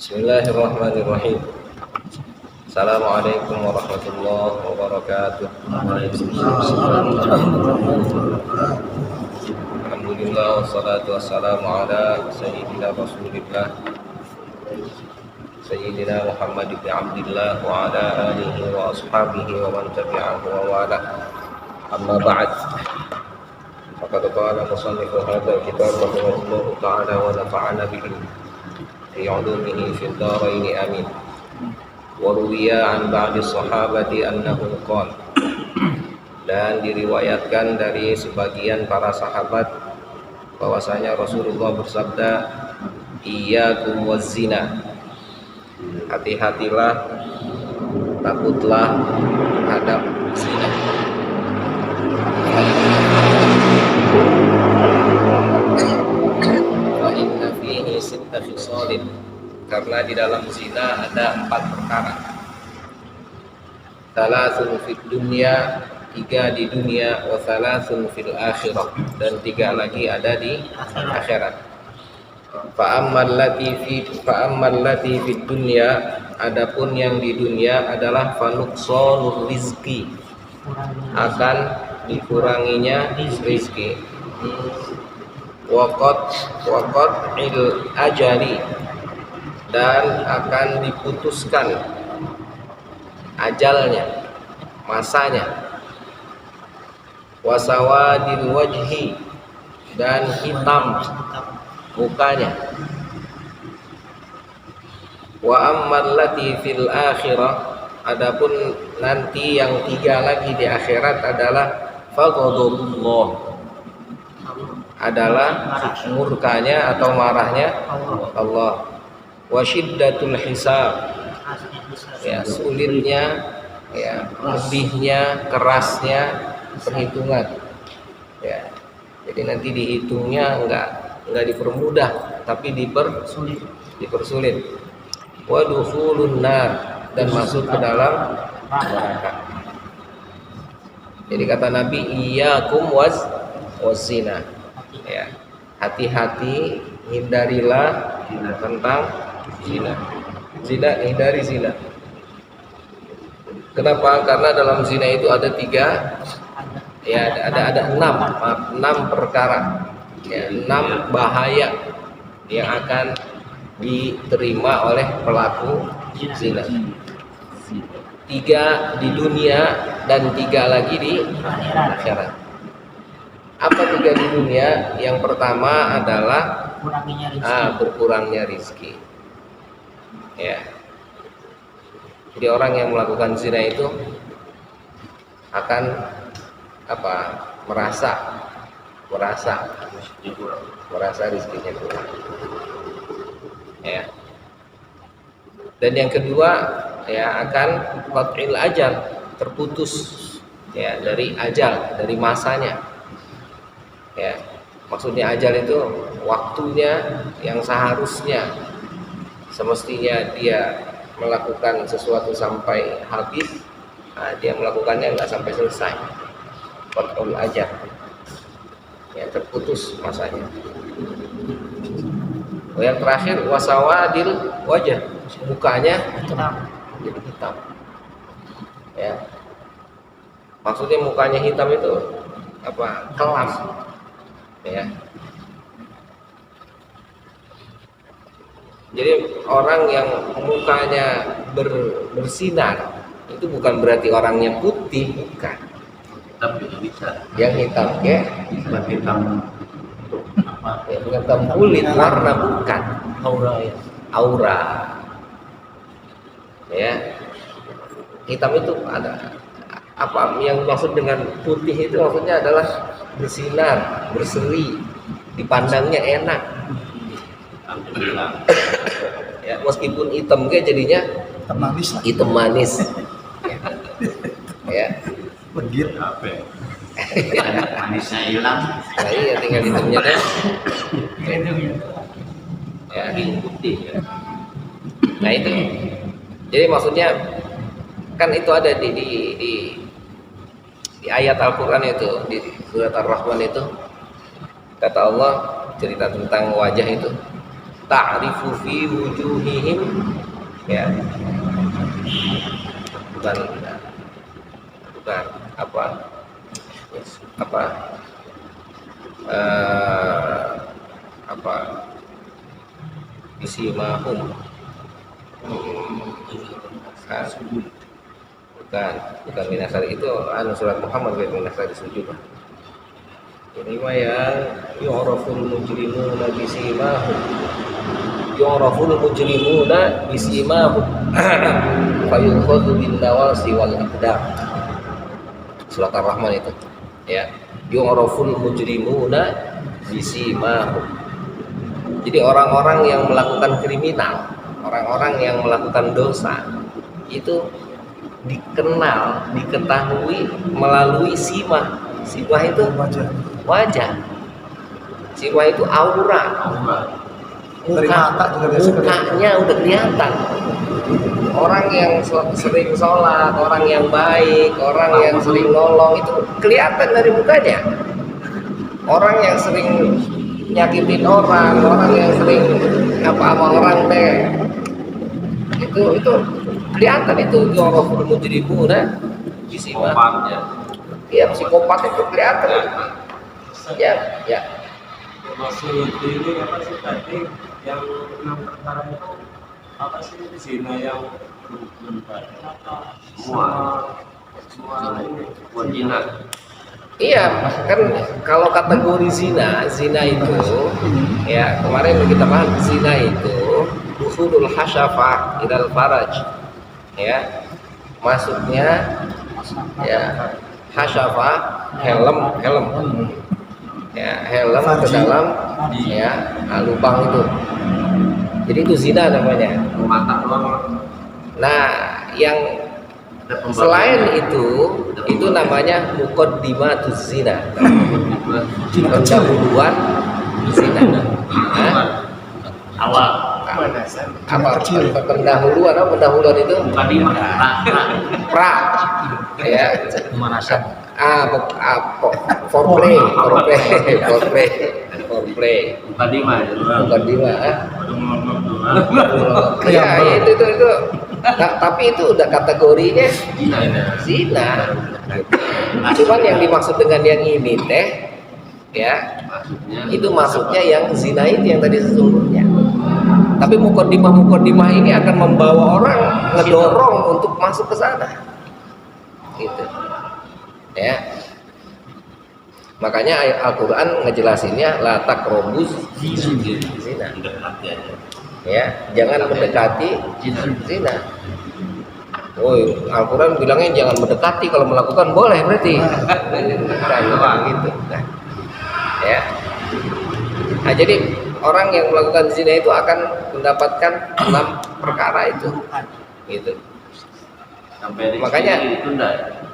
Bismillahirrahmanirrahim. Assalamualaikum warahmatullahi wabarakatuh. Alhamdulillah wassalatu wassalamu ala sayyidina Rasulillah Sayyidina Muhammad ibn Abdillah wa ala alihi wa ashabihi wa man tabi'ahu wa wala. Amma ba'd. Faqad qala musannifu hadzal kitab rahimahullahu ta'ala wa nafa'ana bihi fi 'ulumihi fid dharain amin. Wa ruwiya an ba'di sahabati annahu qala, dan diriwayatkan dari sebagian para sahabat bahwasanya Rasulullah bersabda, iyyakum waz-zina, hati-hatilah, takutlah terhadap zina. Fa inna fihi sitta khisalin, karena di dalam zina ada 4 perkara. Thalathun fid dunya, 3 di dunia, wa thalathun fil akhirah, dan 3 lagi ada di akhirat. Fa ammal lati fid dunya, adapun yang di dunia adalah fanuqsanur rizqi, akan dikuranginya rizki. Waqat il ajali, dan akan diputuskan ajalnya, masanya. Wasawadil wajhi, dan hitam mukanya. Wa ammal lati fil akhirah, adapun nanti yang 3 lagi di akhirat adalah faghadabullah, adalah murkanya atau marahnya Allah. Wa syiddatul hisab, ya, sulitnya, ya, pedihnya, kerasnya perhitungan, ya. Jadi nanti dihitungnya enggak dipermudah, tapi dipersulit. Wa dukhulun nar, dan masuk ke dalam neraka. Jadi kata Nabi, iyyakum waz-zina, ya, hati-hati, hindarilah tentang zina. Hindari zina. Kenapa? Karena dalam zina itu ada 3, ya, ada 6 perkara, ya, 6 bahaya yang akan diterima oleh pelaku zina. 3 di dunia dan 3 lagi di akhirat. Apa 3 di dunia? Yang pertama adalah berkurangnya rezeki. Ya. Jadi orang yang melakukan zina itu akan merasa rezekinya kurang. Ya. Dan yang kedua, ya, akan qat'il ajal, terputus, ya, dari ajal, dari masanya. Ya. Maksudnya ajal itu waktunya yang seharusnya semestinya dia melakukan sesuatu sampai habis, dia melakukannya enggak sampai selesai. Qat'ul ajal, ya, terputus masanya. Yang terakhir, wasawadil wajah, mukanya jadi hitam. Ya. Maksudnya mukanya hitam itu kelam. Ya. Jadi orang yang mukanya bersinar itu bukan berarti orangnya putih, bukan. Hitam juga bisa. Yang hitam, ya, Bisa hitam apa? ya, bukan hitam kulit, warna, bukan. Aura, ya. Aura. Ya. Hitam itu ada apa yang maksud dengan putih itu, maksudnya adalah bersinar, berseri, dipandangnya enak. Alhamdulillah. Ya, meskipun hitam jadinya hitam manis. Ya. Begir apa? Manisnya hilang. Nah, iya, tinggal hitamnya deh. Ya. Putih, ya. Nah, itu. Jadi maksudnya kan itu ada di ayat Al-Qur'an itu, di surat Ar-Rahman itu, kata Allah cerita tentang wajah itu. ta'rifu fi wujuhihim, ya, bukan bukan apa apa apa isimahum, bukan minasari, itu surat Muhammad minasari sujud. Ini mah yang yu'raful mujrimuna bisimahum, yu'raful mujrimuna bisimahum fayukhadhu bin nawasi wal aqdam. Surat Ar-Rahman itu, ya, yu'raful mujrimuna bisimahum. Jadi orang-orang yang melakukan kriminal, orang-orang yang melakukan dosa itu dikenal, diketahui melalui simah. Simah itu wajah. Simah itu aura. Mukanya udah kelihatan. Orang yang sering sholat, orang yang baik, orang yang sering nolong, itu kelihatan dari mukanya. Orang yang sering nyakitin orang, orang yang sering apa orang deh, itu kelihatan, itu yu'raful mujrimuna bisimahum. Iya, psikopat itu kelihatan. Ya. Maksud ini apa sih tadi yang 6 perkara itu apa sih zina yang semua ini Zina. Iya, kan kalau kategori zina itu, ya, kemarin kita bahas zina itu dukhulul hasyafah ilal faraj, ya, masuknya, ya, hasyafah helm, ya, helm ke dalam, ya, lubang itu. Jadi itu zina namanya. Mata doang. Nah, yang selain itu namanya muqaddimatuz zina, pendahuluan zina. Awal. Pendahuluan itu Mukadimah. pra, ya, foreplay. Mukadimah. Ya, itu. Nah, tapi itu udah kategorinya zina. Cuman yang dimaksud dengan yang ini teh, ya, itu maksudnya yang zina itu yang tadi sesungguhnya. Tapi muqaddimah ini akan membawa orang, ngedorong untuk masuk ke sana, gitu, ya. Makanya ayat Al-Quran ngejelasinnya la taqrabuz zina, ya, jangan mendekati zina. Oh, Al-Quran bilangnya jangan mendekati, kalau melakukan boleh berarti. Gitu. Nah, ya. Nah, jadi orang yang melakukan zina itu akan mendapatkan 6 perkara itu, gitu.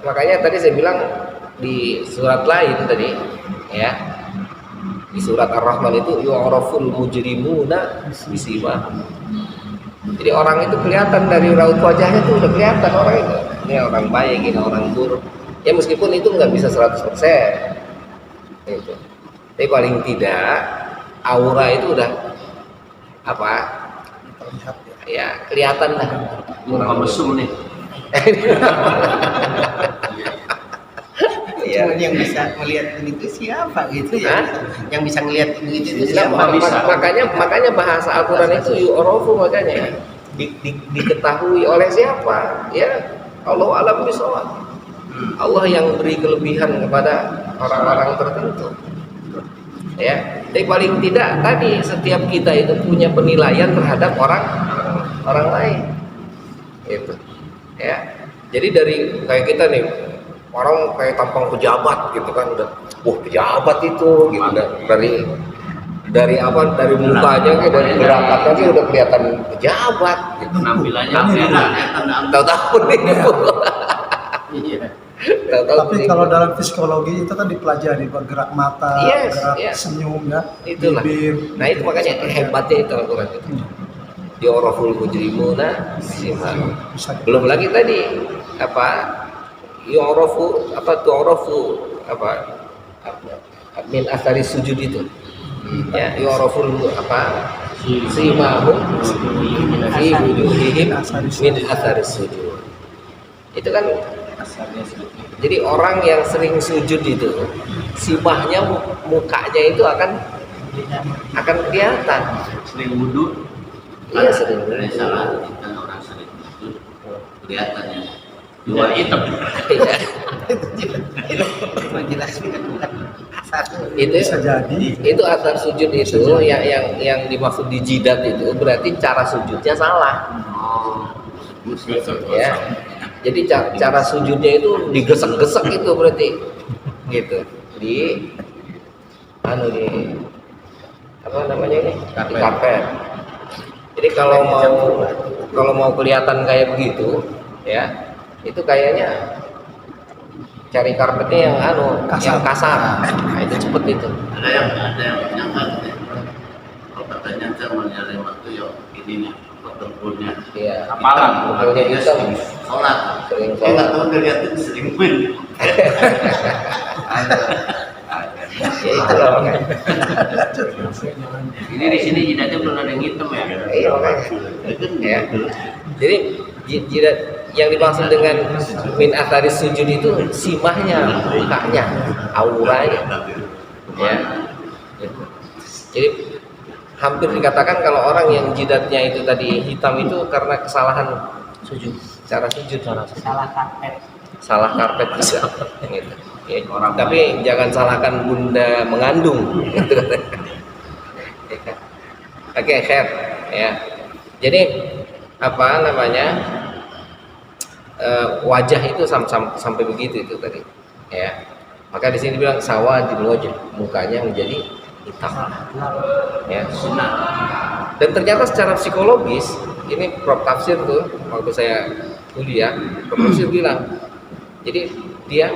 Makanya tadi saya bilang di surat lain tadi, ya, di surat Ar-Rahman itu yu'raful mujrimuna bisimahum. Jadi orang itu kelihatan dari raut wajahnya tuh udah kelihatan orang itu. Ini orang baik, ini orang buruk. Ya meskipun itu nggak bisa 100%. Gitu. Tapi paling tidak aura itu udah apa? Ya kelihatan lah. Muka mesum nih. Ya. Yang bisa melihat itu siapa gitu ya? Yang bisa melihat itu siapa? Makanya bahasa Al-Quran itu yu'rafu, makanya diketahui oleh siapa? Ya, Allah alam bisawab. Allah yang beri kelebihan kepada orang-orang tertentu. Ya, tapi paling tidak tadi setiap kita itu punya penilaian terhadap orang lain. Itu. Ya. Jadi dari kayak kita nih, orang kayak tampang pejabat gitu kan, udah pejabat itu gitu, dari apa, dari mukanya kayak dari gerakannya sih udah kelihatan pejabat gitu. Penampilannya beda. Tahu-tahu nih. Iya. Tapi kalau dalam psikologi itu kan dipelajari gerak mata, gerak senyum, ya, itulah. Bibir. Nah itu makanya hebatnya itu Al-Quran itu. Yu'raful mujrimuna bisimahum. Belum lagi tadi apa? Yu'rafu apa tu'rafu apa min asari sujud itu. Ya, yu'raful apa? simahum fi wujuhihim min atharis sujud. Itu kan jadi orang yang sering sujud itu simahnya mukanya itu akan kelihatan. Sering wudhu. Iya, sering Dari wudhu. salah kita orang sering wudhu kelihatannya. Dua hitam. Iya. Menjelaskan Itu Bisa jadi. itu athar sujud itu yang dimaksud di jidat itu berarti cara sujudnya salah. Oh. Ya. Jadi cara sujudnya itu digesek-gesek itu berarti gitu. Di apa namanya ini? Di karpet. Jadi kalau mau kelihatan kayak begitu, ya, itu kayaknya cari karpetnya yang yang kasar. Nah, itu cepet itu. Ada yang nyangka gitu ya. Kalau katanya saya mau nyari waktu ya ini nih tempurnya. Iya. Apalan, Tempurnya hitam. sholat. Sering Saya nggak sholat. tahu dilihatin sering main. Ada. Ya itulah makanya. Ini di sini jidatnya belum ada yang hitam ya. Iya makanya. Ya. Jadi jidat yang dimaksud dengan min atharis sujud itu simahnya, mukanya, auranya. Ya. Gitu. Jadi hampir dikatakan kalau orang yang jidatnya itu tadi hitam itu karena kesalahan sujud, cara sujud, salah karpet bisa. Gitu. Ya, tapi jangan salahkan bunda mengandung. Gitu. Oke, khair. Ya. Jadi apa namanya? Wajah itu sampai begitu itu tadi. Ya. Maka di sini bilang sawadil wajh, mukanya menjadi hitam. Ya. Sunnah. Dan ternyata secara psikologis, ini Prof Tafsir tuh waktu saya kuliah, Prof Tafsir bilang, jadi dia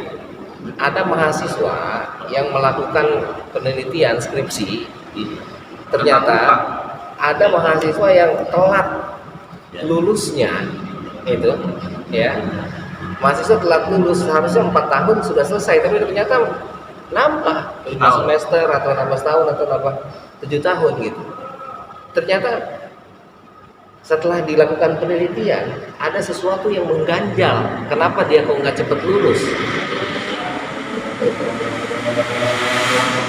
ada mahasiswa yang melakukan penelitian skripsi, ternyata ada mahasiswa yang telat lulusnya itu, ya, mahasiswa telat lulus seharusnya 4 tahun sudah selesai, tapi ternyata nambah 5 semester atau nambah setahun atau nambah 7 tahun gitu. Ternyata setelah dilakukan penelitian ada sesuatu yang mengganjal, kenapa dia kok nggak cepat lulus?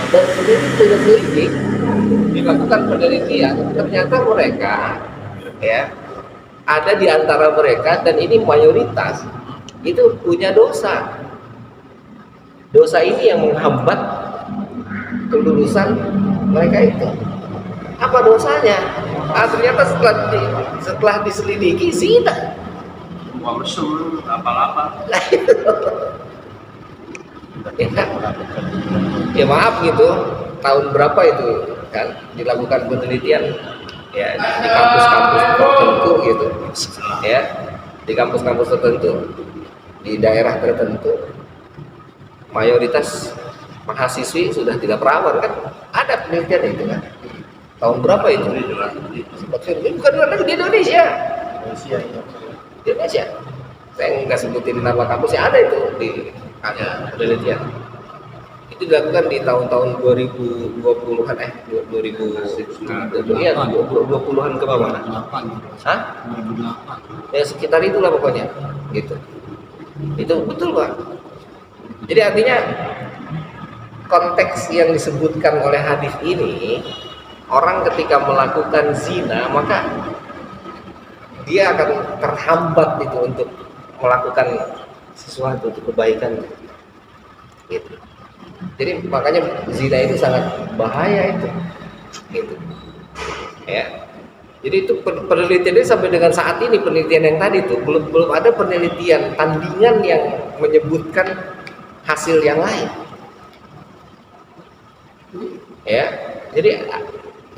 Dan peneliti dilakukan penelitian, ternyata mereka, ya, ada di antara mereka, dan ini mayoritas itu punya dosa. Dosa ini yang menghambat kelulusan mereka itu. Apa dosanya? Ternyata setelah diselidiki zina. Wah mesum, apa-apa. Ya maaf gitu, tahun berapa itu kan dilakukan penelitian ya di kampus-kampus tertentu gitu, ya, di kampus-kampus tertentu, di daerah tertentu, mayoritas mahasiswi sudah tidak perawan kan, ada penelitian itu kan. Tahun berapa itu? Bukan di Indonesia. Di Indonesia. Saya nggak sebutin nama kampusnya, ada itu di penelitian. Itu dilakukan di tahun-tahun 2020-an 2020-an ke bawah. Hah? 2008. Ya sekitar itulah pokoknya. Gitu. Itu betul, Pak. Jadi artinya konteks yang disebutkan oleh hadis ini, orang ketika melakukan zina maka dia akan terhambat itu untuk melakukan sesuatu untuk kebaikan gitu. Jadi makanya zina itu sangat bahaya itu gitu. Ya. Jadi itu penelitiannya sampai dengan saat ini, penelitian yang tadi itu belum ada penelitian tandingan yang menyebutkan hasil yang lain. Ya. Jadi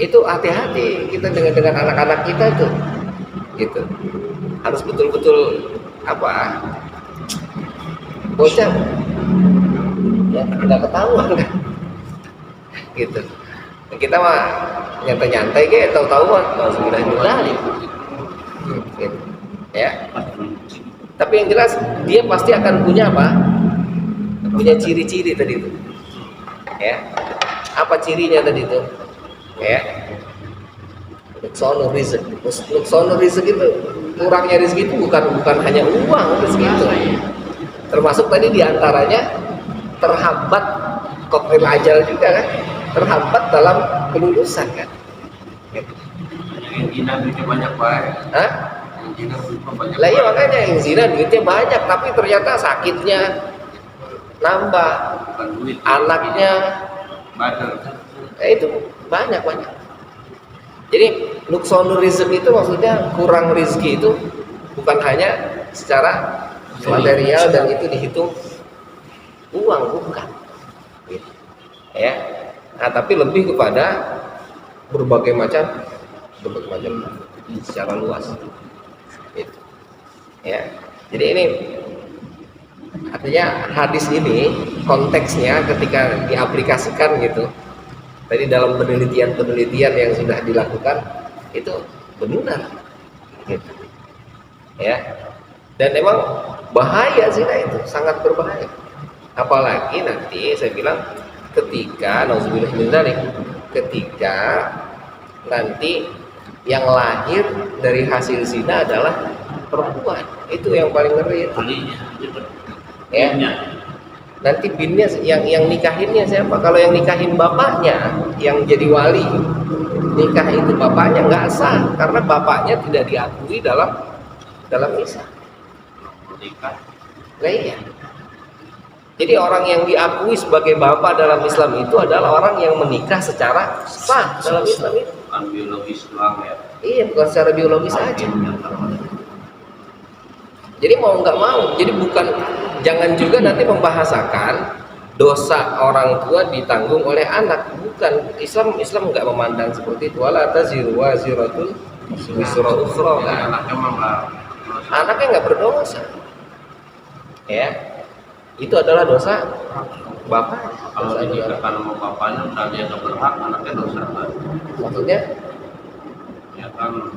itu hati-hati kita dengan anak-anak kita itu gitu, harus betul-betul apa, bocah ya tidak ketahuan kan gitu. Kita mah nyantai-nyantai kayak tahu-tahu mah sudah nyulahin gitu ya. Tapi yang jelas dia pasti akan punya apa, punya ciri-ciri tadi itu ya. Apa cirinya tadi itu? Ya. nuksonul rizq. Nuksonul rizq itu kurangnya rezeki itu bukan hanya uang rezeki itu. Termasuk tadi diantaranya terhambat kokril ajal juga kan, terhambat dalam kelulusan kan. Yang zina duitnya banyak banget. Hah? Yang zina duitnya banyak. Lah iya makanya yang zina duitnya banyak tapi ternyata sakitnya nambah, Bukan duit. anaknya Badan. itu banyak. Jadi nuksonul rizq itu maksudnya kurang rezeki itu bukan hanya secara material dan itu dihitung uang, bukan gitu. Ya. Nah, tapi lebih kepada berbagai macam secara luas gitu. Ya. Jadi ini artinya hadis ini konteksnya ketika diaplikasikan gitu. Tadi dalam penelitian yang sudah dilakukan itu benar gitu. Ya. Dan memang bahaya zina itu, sangat berbahaya. Apalagi nanti saya bilang ketika nauzubillah min dzalik, ketika nanti yang lahir dari hasil zina adalah perempuan, itu yang paling ngeri itu. Belinya. Ya. Nanti binnya yang nikahinnya siapa? Kalau yang nikahin bapaknya yang jadi wali, nikah itu bapaknya nggak sah karena bapaknya tidak diakui dalam Islam. Nikah. Nah, iya. Jadi orang yang diakui sebagai bapak dalam Islam itu adalah orang yang menikah secara sah dalam Islam itu. Bukan biologis doang ya. Iya, bukan secara biologis aja. Jadi mau nggak mau, jadi jangan juga nanti membahasakan dosa orang tua ditanggung oleh anak. Bukan, Islam nggak memandang seperti itu. Wala taziru waziratun wisra ukhra. Anaknya memang Anaknya nggak berdosa. Ya. Itu adalah dosa bapak. kalau dinikahkan sama bapaknya udah dia nggak berhak, anaknya dosa kan? Maksudnya Ya kan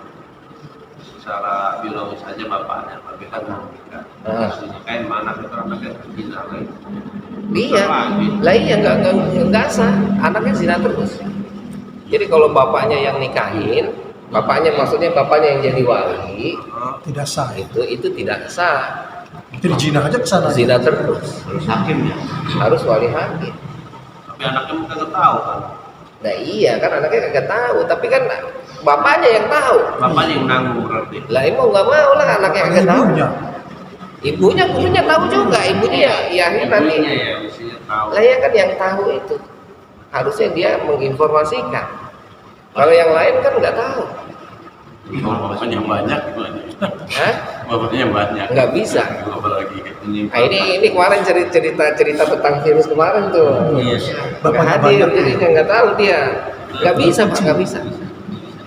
secara biologis aja bapaknya, tapi kan nikah. Ah. Terus dinikahin sama anak itu anaknya zina lagi. iya. Lah iya nggak sah. Anaknya zina terus. Jadi kalau bapaknya yang nikahin, bapaknya maksudnya bapaknya yang jadi wali, Tidak sah. itu tidak sah. Itu zina aja kesana. Zina terus. Terus hakimnya, Harus wali hakim. tapi anaknya mungkin nggak tahu kan. Nah iya kan anaknya kagak tahu, tapi kan bapaknya yang tahu. Bapaknya yang nanggung berarti. Lah mau nggak mau lah anaknya kagak tahu. Ibunya. Ibunya tahu juga, ibunya ya akhirnya nanti. Ibunya ya mestinya tahu. Lah ya kan yang tahu itu harusnya dia menginformasikan. Kalau yang lain kan nggak tahu. Kalau bapaknya banyak gimana? Hah? Bapaknya banyak. Nggak bisa. Apalagi ini. Nah, ini kemarin cerita tentang virus kemarin tuh. Iya. Nggak Bapaknya hadir, banyak. jadi nggak tahu dia. Nggak bisa Pak, nggak bisa.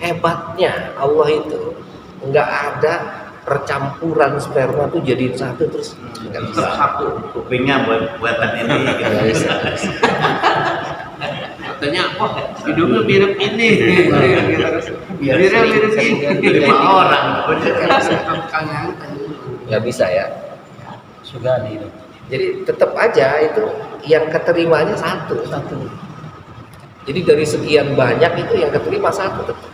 Hebatnya Allah itu nggak ada percampuran sperma tuh jadi satu terus nggak bisa. Tetap satu. Kupingnya buatan ini gitu. Nggak bisa. Katanya, wah hidungnya mirip ini. Mirip ini. 5 orang. Nggak bisa ya. Sudah nih. Jadi tetap aja itu yang keterimanya satu. Jadi dari sekian banyak itu yang keterima satu tetap.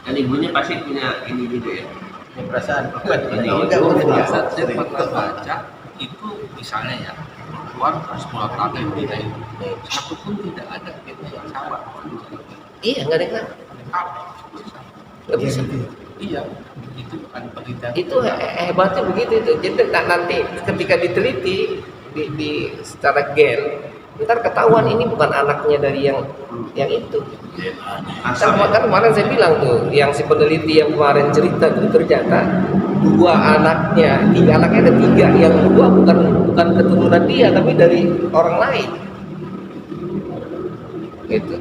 Dan ibunya pasti punya ini juga ya. Perasaan. Ini Saya pernah baca itu misalnya ya keluar 10 tahun yang beda itu satu pun tidak ada kita yang sama. Iya nggak ada yang tahu. Nggak bisa. Iya, itu bukan penelitian. Itu hebatnya begitu itu. Jadi nanti ketika diteliti di secara gen, ntar ketahuan ini bukan anaknya dari yang itu. Asal Kan kemarin saya bilang tuh, yang si peneliti yang kemarin cerita tuh ternyata 2 anaknya, 3 anaknya ada 3, yang 2 bukan keturunan dia tapi dari orang lain. Gitu.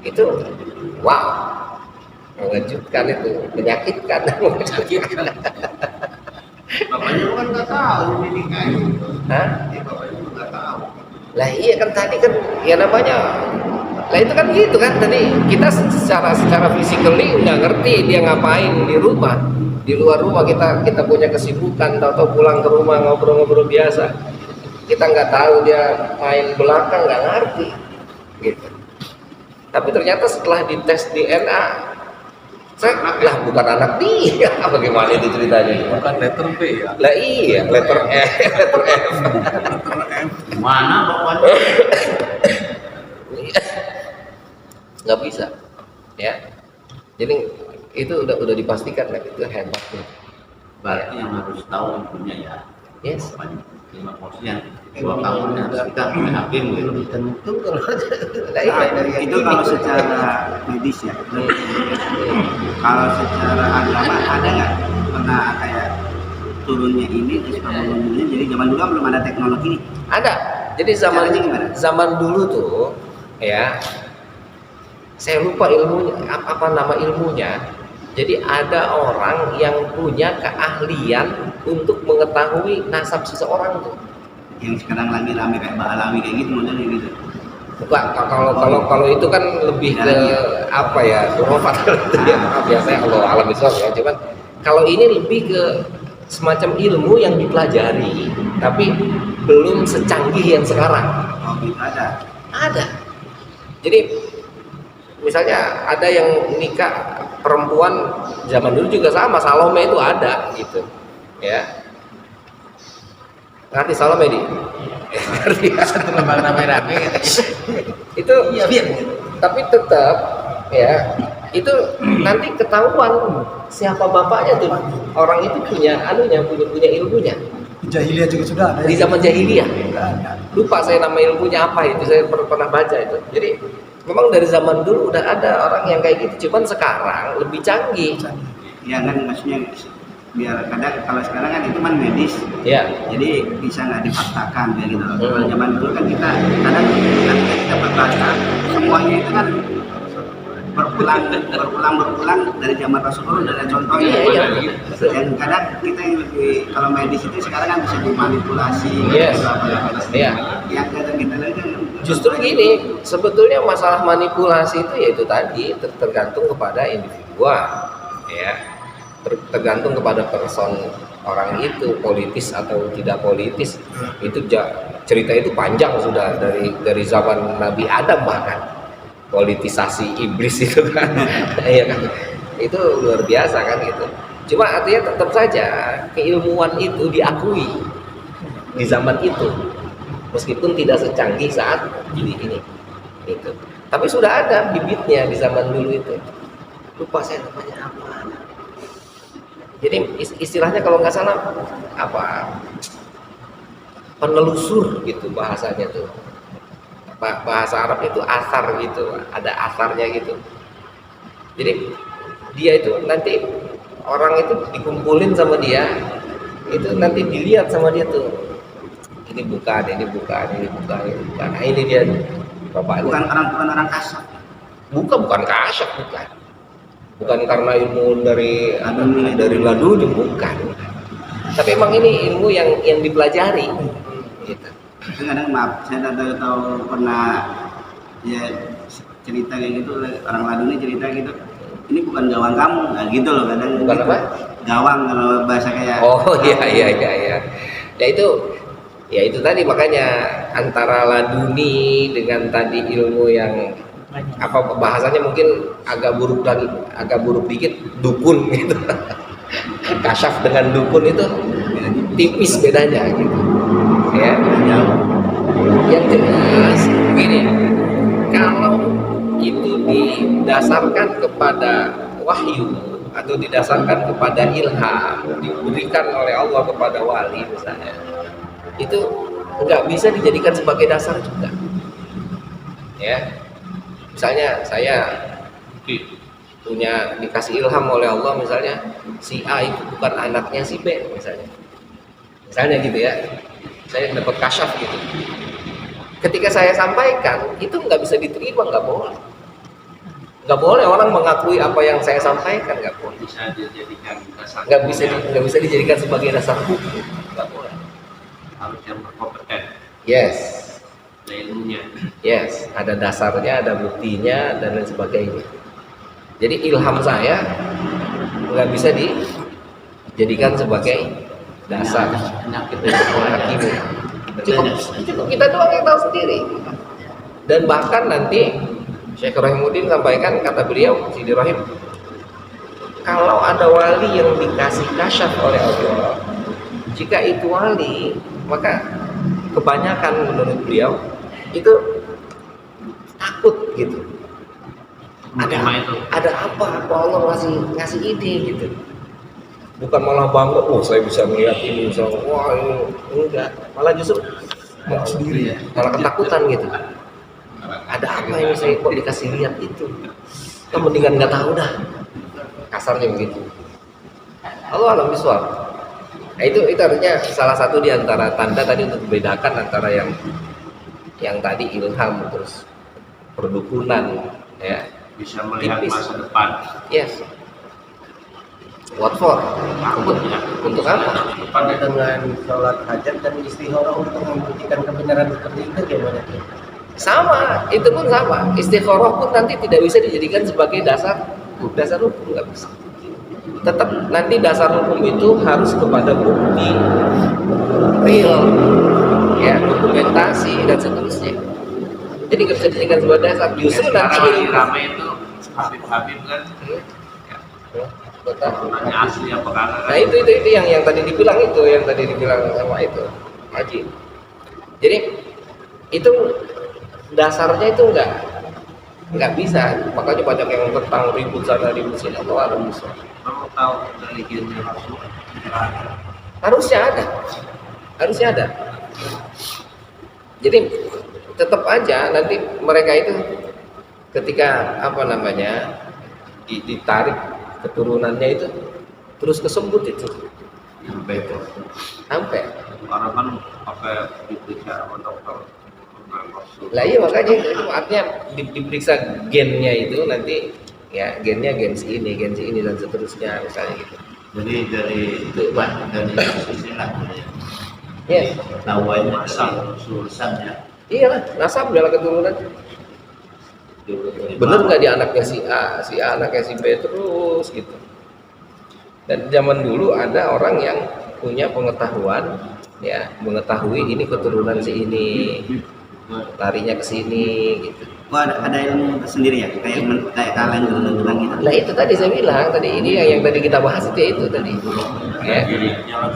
Itu wow. Mengejutkan itu, menyakitkan. bapaknya kan nggak tahu ini kayak. Hah? Bapaknya nggak tahu. Lah iya kan tadi kan ya namanya. Lah itu kan gitu kan tadi kita secara physically nggak ngerti dia ngapain di rumah. Di luar rumah kita punya kesibukan atau pulang ke rumah ngobrol-ngobrol biasa. Kita nggak tahu dia main belakang, nggak ngerti gitu. Tapi ternyata setelah dites DNA Saya lah bukan anak dia. Bagaimana itu ceritanya? Bukan letter B ya. Lah iya, letter F, letter F. Mana bapaknya? Nggak bisa, ya. Jadi itu udah dipastikan kan, itu hebatnya. Berarti yang harus tahu ibunya ya. Yes. Bapaknya. 5 porsi yang 2 tahun harus kita hakim gitu. Belum tentu kalau Lah iya, Itu kalau secara medis ya. Kalau secara agama ada nggak pernah kayak turunnya ini terus bangunnya? Jadi zaman dulu kan belum ada teknologi nih. ada. Jadi Caranya gimana? zaman dulu tuh, ya. Saya lupa ilmunya, apa nama ilmunya. Jadi ada orang yang punya keahlian untuk mengetahui nasab seseorang tuh. Yang sekarang lagi rame kayak Mbak Alawi kayak gitu modelnya gitu. Bukan, kalau itu kan lebih ke apa ya, khurafat gitu ya. Biasanya kalau alam Islam ya, cuman kalau ini lebih ke semacam ilmu yang dipelajari, tapi belum secanggih yang sekarang. Oh gitu ada. Ada. Jadi misalnya ada yang nikah perempuan zaman dulu juga sama, Salome itu ada gitu, ya. Ngerti Salome di? Ngerti ya? satu lembar rame-rame. Itu Iya, biar. tapi tetap ya itu nanti ketahuan siapa bapaknya tuh, orang itu punya punya ilmunya Di jahiliyah juga sudah ada. di zaman jahiliyah. Sudah ada. Lupa saya nama ilmunya apa itu, saya pernah baca itu. Jadi memang dari zaman dulu udah ada orang yang kayak gitu, cuman sekarang lebih canggih. Ya kan maksudnya biar kadang kalau sekarang kan itu kan medis. Ya, Jadi bisa nggak dipaksakan ya gitu loh. Kalau zaman dulu kan kita kadang ketika kita berbaca semuanya itu kan berulang dari zaman Rasulullah udah ada contohnya. Iya. Dan kadang kita yang lebih kalau medis itu sekarang kan bisa dimanipulasi. Yes. gitu, apa-apa. Iya. Yang kadang kita lihat kan Justru gini, sebetulnya masalah manipulasi itu yaitu tadi tergantung kepada individual, ya, tergantung kepada person orang itu, politis atau tidak politis. Itu cerita itu panjang sudah dari zaman Nabi Adam bahkan. Politisasi iblis itu kan, ya kan, itu luar biasa kan gitu. Cuma artinya tetap saja keilmuan itu diakui di zaman itu, meskipun tidak secanggih saat ini itu. Tapi sudah ada bibitnya di zaman dulu itu. Lupa saya namanya apa. Jadi istilahnya kalau nggak salah apa, penelusur gitu bahasanya tuh. Bahasa Arab itu asar gitu, ada asarnya gitu. Jadi dia itu nanti orang itu dikumpulin sama dia, itu nanti dilihat sama dia tuh, ini bukan. Nah ini dia bapaknya. bukan orang kasar. Bukan kasar, bukan karena ilmu dari laduni, bukan. Tapi emang ini ilmu yang dipelajari gitu. Kadang maaf, saya tahu pernah ya cerita kayak gitu, orang laduni cerita gitu. Ini bukan gawang kamu, nah gitu loh kadang. Bukan gitu. apa? Gawang kalau bahasa kayak. Oh iya. Ya itu tadi makanya antara laduni dengan tadi ilmu yang apa bahasanya mungkin agak buruk dikit, dukun gitu. Kasyaf dengan dukun itu tipis bedanya gitu. Ya. Yang jelas begini, kalau itu didasarkan kepada wahyu atau didasarkan kepada ilham diberikan oleh Allah kepada wali misalnya, itu nggak bisa dijadikan sebagai dasar juga. Ya, misalnya saya punya dikasih ilham oleh Allah misalnya si A itu bukan anaknya si B misalnya gitu ya, saya dapat kasyaf gitu. Ketika saya sampaikan itu nggak bisa diterima, nggak boleh orang mengakui apa yang saya sampaikan, nggak boleh. Bisa dijadikan dasar. Nggak bisa dijadikan sebagai dasar hukum, nggak boleh. Harus yang berkompeten. Yes, Ada ilmunya. yes, ada dasarnya, ada buktinya dan lain sebagainya. Jadi ilham saya nggak bisa dijadikan sebagai dasar Penyakit hakim. Cukup kita doang yang tahu sendiri. Dan bahkan nanti Syekh Rahimuddin sampaikan, kata beliau, Sidi Rahim, kalau ada wali yang dikasih kasyaf oleh Allah, jika itu wali, maka kebanyakan menurut beliau itu takut gitu. Ada apa? Kok Allah ngasih ini gitu. Bukan malah bangga, oh saya bisa melihat ini, misalnya, wah ini enggak. Malah justru sendiri ya. malah ketakutan gitu. Ada apa ini saya kok dikasih lihat itu? Kita mendingan nggak tahu dah. Kasarnya begitu. Allah alam biswab. Nah, itu artinya salah satu di antara tanda tadi untuk membedakan antara yang tadi ilham terus perdukunan ya. Bisa melihat Tipis. masa depan. Yes. What for? Untuk apa? Pada dengan sholat hajat dan istikharah untuk membuktikan kebenaran seperti itu gimana? Sama, itu pun sama. Istikharah pun nanti tidak bisa dijadikan sebagai dasar hukum, nggak bisa. Tetap nanti dasar hukum itu harus kepada bukti real, ya, dokumentasi dan seterusnya. Jadi nggak bisa dijadikan sebagai dasar. Justru nanti Sekarang lagi rame itu Habib kan betul. nanya asli apa kagak kan? Nah itu yang tadi dibilang sama itu Haji. Jadi itu dasarnya itu nggak bisa. Makanya banyak yang tentang ribut sana ribut sini. Atau ada musuh. Kamu tahu religinya Rasul? Harusnya ada. Jadi tetap aja nanti mereka itu ketika ditarik keturunannya itu terus kesebut itu sampai Orang kan pakai diperiksa sama dokter. lah iya makanya itu artinya diperiksa gennya itu nanti ya gennya gen ini dan seterusnya misalnya gitu. Jadi dari istilah Yes. tahuannya urusannya. Iyalah, nasab adalah keturunan. Bener nggak di anaknya si A anaknya si B terus gitu. Dan zaman dulu ada orang yang punya pengetahuan, ya mengetahui ini keturunan si ini, larinya ke sini gitu. Oh, ada ilmu tersendiri ya, kayak kalian dulu bilang gitu. Nah itu tadi saya bilang tadi ini yang tadi kita bahas itu tadi. Ya.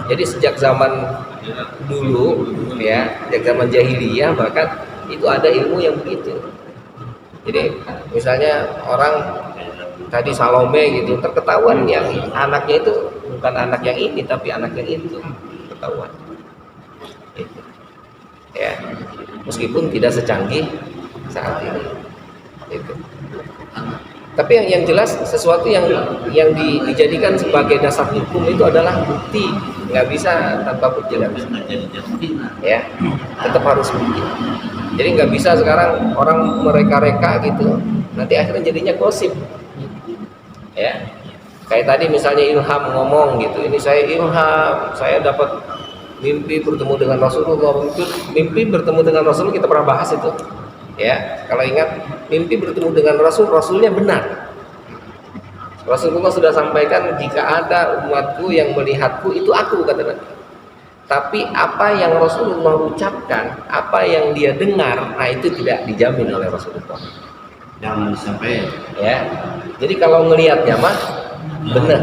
Jadi sejak zaman dulu ya, sejak zaman jahiliyah bahkan itu ada ilmu yang begitu. Jadi misalnya orang tadi Salome gitu terketahuan yang anaknya itu bukan anak yang ini tapi anak yang itu ketahuan. Gitu. Ya, meskipun tidak secanggih saat ini. Gitu. Tapi yang jelas sesuatu yang dijadikan sebagai dasar hukum itu adalah bukti, nggak bisa tanpa bukti nggak bisa. Ya, tetap harus bukti. Jadi nggak bisa sekarang orang mereka-reka gitu, nanti akhirnya jadinya gosip. Ya, kayak tadi misalnya Ilham ngomong gitu, ini saya ilham, saya dapat mimpi bertemu dengan Rasulullah. Mimpi bertemu dengan Rasulullah kita pernah bahas itu. Ya, kalau ingat mimpi bertemu dengan Rasulnya benar. Rasulullah sudah sampaikan jika ada umatku yang melihatku itu aku kata Nabi. Tapi apa yang Rasulullah ucapkan, apa yang dia dengar, nah itu tidak dijamin oleh Rasulullah. Jangan disampaikan. Ya, jadi kalau ngelihatnya mah benar.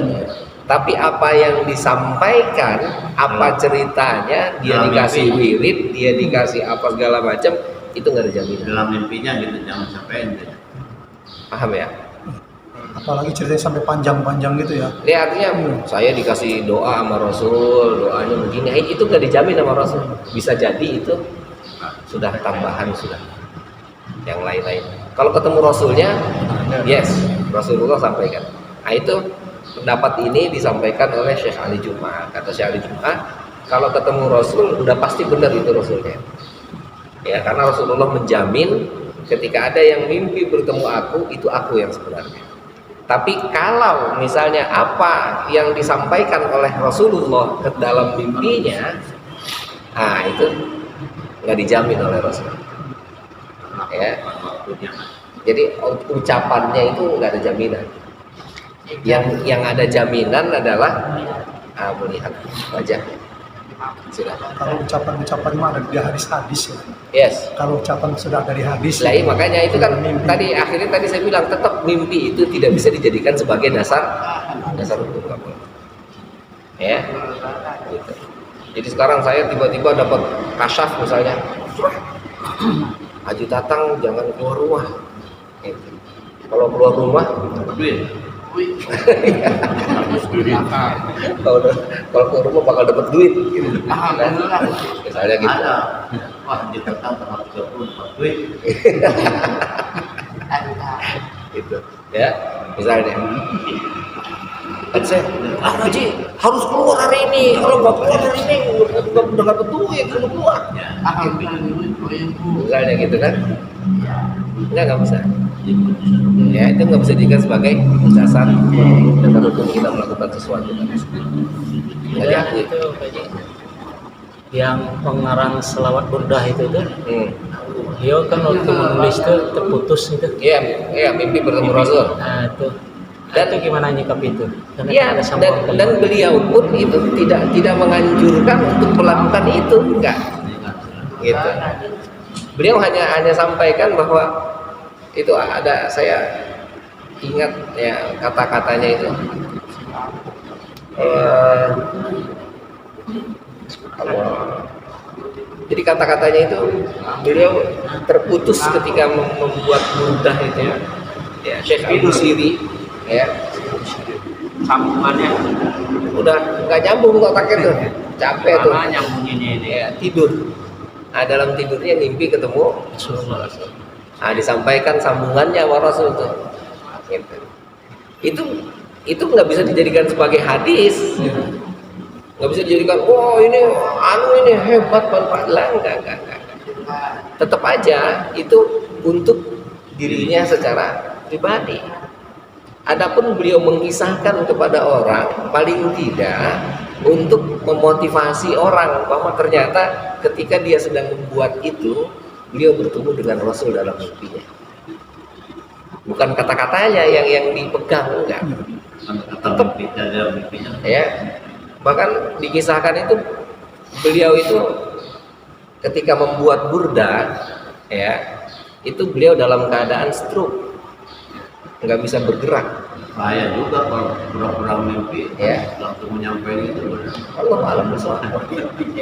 Tapi apa yang disampaikan, apa ceritanya, dia dikasih wirid, dia dikasih apa segala macam, itu nggak ada jaminan. Dalam mimpinya gitu jangan sampai Paham ya? Apalagi ceritanya sampai panjang-panjang gitu ya. Ini artinya saya dikasih doa sama Rasul, doanya begini, itu nggak dijamin sama Rasul. Bisa jadi itu sudah tambahan sudah. Yang lain-lain. Kalau ketemu Rasulnya, yes, Rasulullah sampaikan. Nah itu pendapat ini disampaikan oleh Syekh Ali Jum'ah. Kata Syekh Ali Jum'ah, kalau ketemu Rasul udah pasti benar itu Rasulnya. Ya, karena Rasulullah menjamin ketika ada yang mimpi bertemu aku, itu aku yang sebenarnya. Tapi kalau misalnya apa yang disampaikan oleh Rasulullah ke dalam mimpinya, nah itu nggak dijamin oleh Rasul. Ya, jadi ucapannya itu nggak ada jaminan. Yang ada jaminan adalah melihat wajah. Sudah. Kalau ucapan-ucapan mah ada di hadis-hadis ya. Yes. Kalau ucapan sudah dari hadis. Lah, iya, makanya itu kan Mimpi. tadi saya bilang tetap mimpi itu tidak bisa dijadikan sebagai dasar hukum nggak boleh. Ya. Gitu. Jadi sekarang saya tiba-tiba dapat kasyaf misalnya, Haji Tatang jangan keluar rumah. Gitu. Kalau keluar rumah, duit. kalau keluar rumah bakal dapat duit. Gitu. Alhamdulillah. Misalnya gitu. Ada. Wah, di Tatang tanggal 34 duit. Gitu. Ya, misalnya. Kan saya, Haji harus keluar hari ini. Kalau nggak keluar hari ini, udah dapat duit, udah keluar. Alhamdulillah duit 2000. Misalnya gitu kan? Nggak bisa. Ya, itu nggak bisa dijadikan sebagai dasar hukum kita melakukan sesuatu. Nggak diakui. Itu yang pengarang selawat burdah itu tuh, dia kan waktu menulis itu terputus itu. Iya, mimpi bertemu Rasul. Nah itu. Dan Itu gimana nyikap itu? Karena Iya, ada sambungan dan beliau pun itu tidak menganjurkan untuk melakukan itu, enggak. Gitu. Beliau hanya sampaikan bahwa itu ada, saya ingat ya kata-katanya itu. Jadi kata-katanya itu beliau terputus ketika membuat burdah itu ya. Ya, Syekh Al-Busiri ya, Sambungannya udah nggak nyambung otaknya tuh, capek tuh. mana nyambunginnya ini? Ya, tidur. Nah, dalam tidurnya mimpi ketemu Rasulullah. Nah, disampaikan sambungannya sama Rasul tuh. Gitu. Itu nggak bisa dijadikan sebagai hadis. Nggak bisa dijadikan, wah ini hebat banget. Enggak. Tetap aja itu untuk dirinya secara pribadi. Adapun beliau mengisahkan kepada orang, paling tidak untuk memotivasi orang bahwa ternyata ketika dia sedang membuat itu, beliau bertemu dengan Rasul dalam mimpinya. Bukan kata-katanya yang dipegang, enggak. Tetap dalam mimpinya. Ya, bahkan dikisahkan itu beliau itu ketika membuat burda, ya, itu beliau dalam keadaan stroke. Nggak bisa bergerak. Bahaya juga kalau pura-pura mimpi Ya. langsung menyampaikan itu. Allah alam bisawab.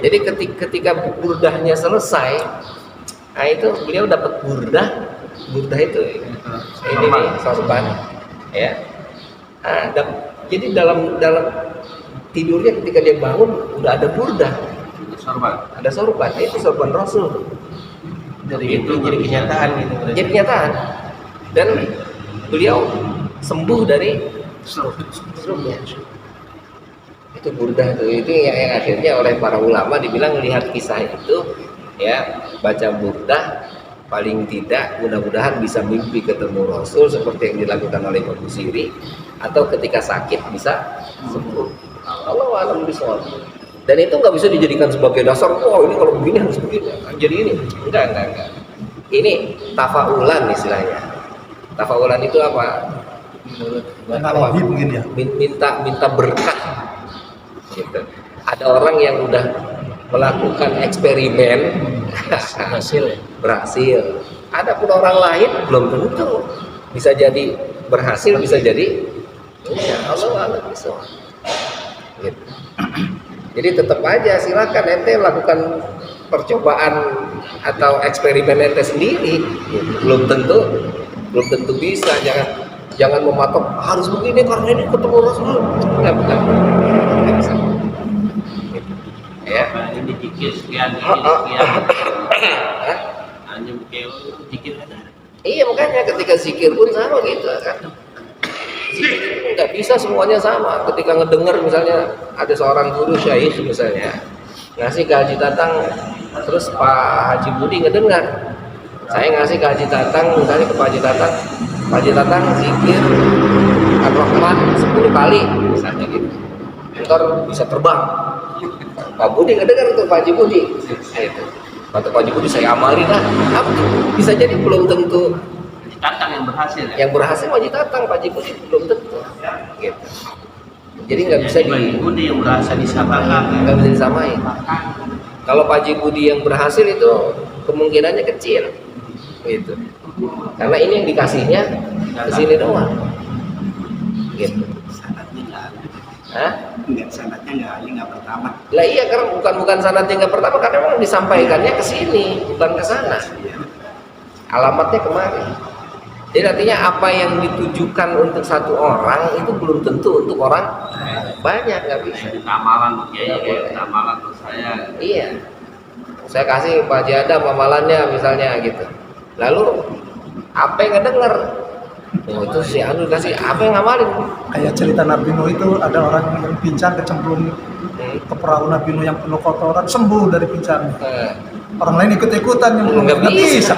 Jadi ketika burdahnya selesai, nah itu beliau dapat burdah itu ini nih sorban, ya. Jadi dalam tidurnya ketika dia bangun udah ada burdah, ada sorban, itu sorban Rasul. Dari itu jadi kenyataan gitu. Jadi kenyataan. Dan beliau sembuh dari stroke-nya. Itu burdah itu yang akhirnya oleh para ulama dibilang lihat kisah itu, ya, baca burdah paling tidak mudah-mudahan bisa mimpi ketemu Rasul seperti yang dilakukan oleh Imam Busiri, atau ketika sakit bisa sembuh. Allah a'lam bishawab. Dan itu nggak bisa dijadikan sebagai dasar, ini kalau begini harus begini, jadi ini. Enggak. Ini tafaulan istilahnya. Tafaulan itu apa? Analogi mungkin ya. Minta berkah. Gitu. Ada orang yang udah melakukan eksperimen berhasil. Ada pun orang lain belum tentu, bisa jadi berhasil, bisa jadi ya Allah bisa. Gitu. Jadi tetap aja silakan ente melakukan percobaan atau eksperimen ente sendiri. Gitu. Belum tentu bisa. Jangan mematok harus begini karena ini ketemu Rasul. Enggak bisa. Ya. Ini dikit sekian, hanya mungkin dikit aja. Iya, makanya ketika zikir pun sama gitu kan. Zikir nggak bisa semuanya sama. Ketika ngedenger misalnya ada seorang guru syaikh misalnya ngasih ke Haji Tatang, terus Pak Haji Budi ngedengar. Saya ngasih ke Haji Tatang, misalnya ke Pak Haji Tatang zikir Ar-Rahman 10 kali misalnya gitu. Ntar bisa terbang. Pak Budi ngedengar tuh Pak Haji Budi. Gitu. Kata Pak Haji Budi saya amalin lah. Bisa jadi belum tentu Tatang yang berhasil ya. yang berhasil Haji Tatang, Pak Haji Budi belum tentu. Gitu. Jadi nggak bisa Budi yang merasa disamakan. nggak bisa disamain. Kalau Pak Haji Budi yang berhasil itu kemungkinannya kecil, gitu. Karena ini yang dikasihnya ke sini doang, gitu. Sanatnya nggak ada. Hah? Sanatnya nggak ada, nggak pertama. Lah iya, karena bukan sanatnya nggak pertama, karena memang disampaikannya ke sini, bukan ke sana. Alamatnya kemari. Jadi artinya apa yang ditujukan untuk satu orang itu belum tentu untuk orang banyak, nggak bisa. Amalan Kiai, amalan untuk saya. Iya. Saya kasih Pak Haji Adam amalannya misalnya gitu. Lalu apa yang ngedenger? Oh itu si Anu kasih, apa yang ngamalin? Kayak cerita Nabi Nuh itu ada orang yang pincang kecemplung ke perahu Nabi Nuh yang penuh kotoran, sembuh dari pincangnya. Orang lain ikut-ikutan yang belum Nggak bisa. bisa.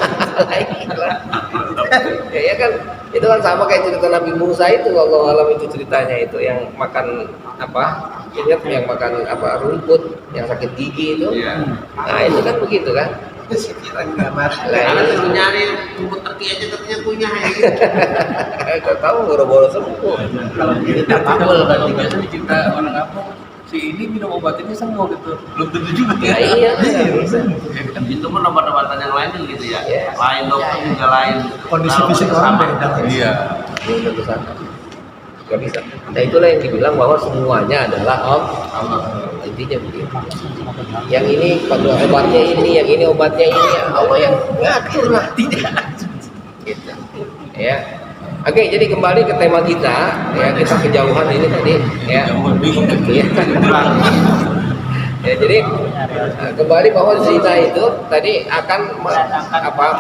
Ya kan, itu kan sama kayak cerita Nabi Musa itu, wallahu alam itu ceritanya itu yang makan apa? Ingat yang makan apa rumput, yang sakit gigi itu. Nah itu kan begitu kan? Nggak marah. Karena suruh nyari rumput terki aja ternyata punya. Gak tahu boro-boro sembuh. Kalau ini tak kabel berarti kan. Biasanya cerita orang kampung, si ini minum obat ini sembuh gitu. Belum tentu juga Ya ya. iya, nggak bisa. Itu pun obat-obatan yang lain gitu ya. Yes. Lain dokter juga lain. Kondisi Kalau fisik orang sama. beda. Iya. Belum tentu sama. Gak bisa. Nah itulah yang dibilang bahwa semuanya adalah Allah. Intinya begitu. Yang ini pada obatnya ini, yang ini obatnya ini, Allah yang ngatur lah, tidak. Gitu. Ya. Oke, jadi kembali ke tema kita, ya kita kejauhan ini tadi, ya. Ya. Ya, jadi kembali bahwa zina itu tadi akan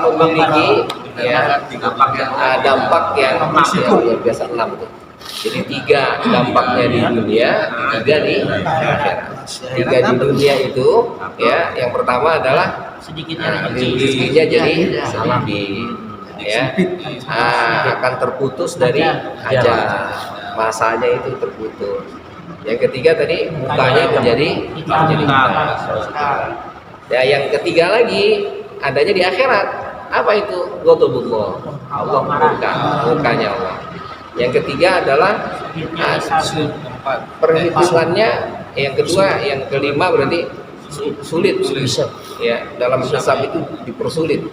memiliki ya dampak yang luar biasa 6 tuh. Jadi 3 dampaknya di dunia, 3 di akhirat. 3 di dunia itu ya, yang pertama adalah rezekinya jadi sedikit, ya, akan terputus dari ajal, masanya itu terputus. Yang ketiga tadi mukanya menjadi buta. Ya, yang ketiga lagi adanya di akhirat. Apa itu? Ghadabullah. Allah murka, murkanya Allah. Yang ketiga adalah perhitungannya. Yang kedua, yang kelima berarti sulit. Ya, dalam hisab itu dipersulit.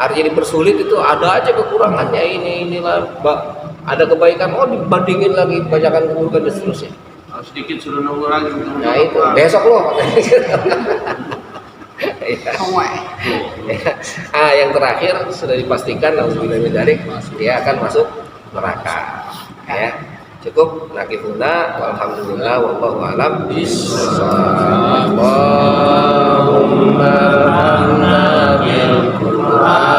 Artinya dipersulit itu ada aja kekurangannya, inilah ada kebaikan, dibandingin lagi kebanyakan keburukan dan seterusnya. Sedikit suruh nunggu lagi. Nah itu besok loh. Yang terakhir sudah dipastikan dia akan masuk neraka. Ya, cukup nakifuna walhamdulillah wallahu a'lam bishawab. Allahumma bil Qur'an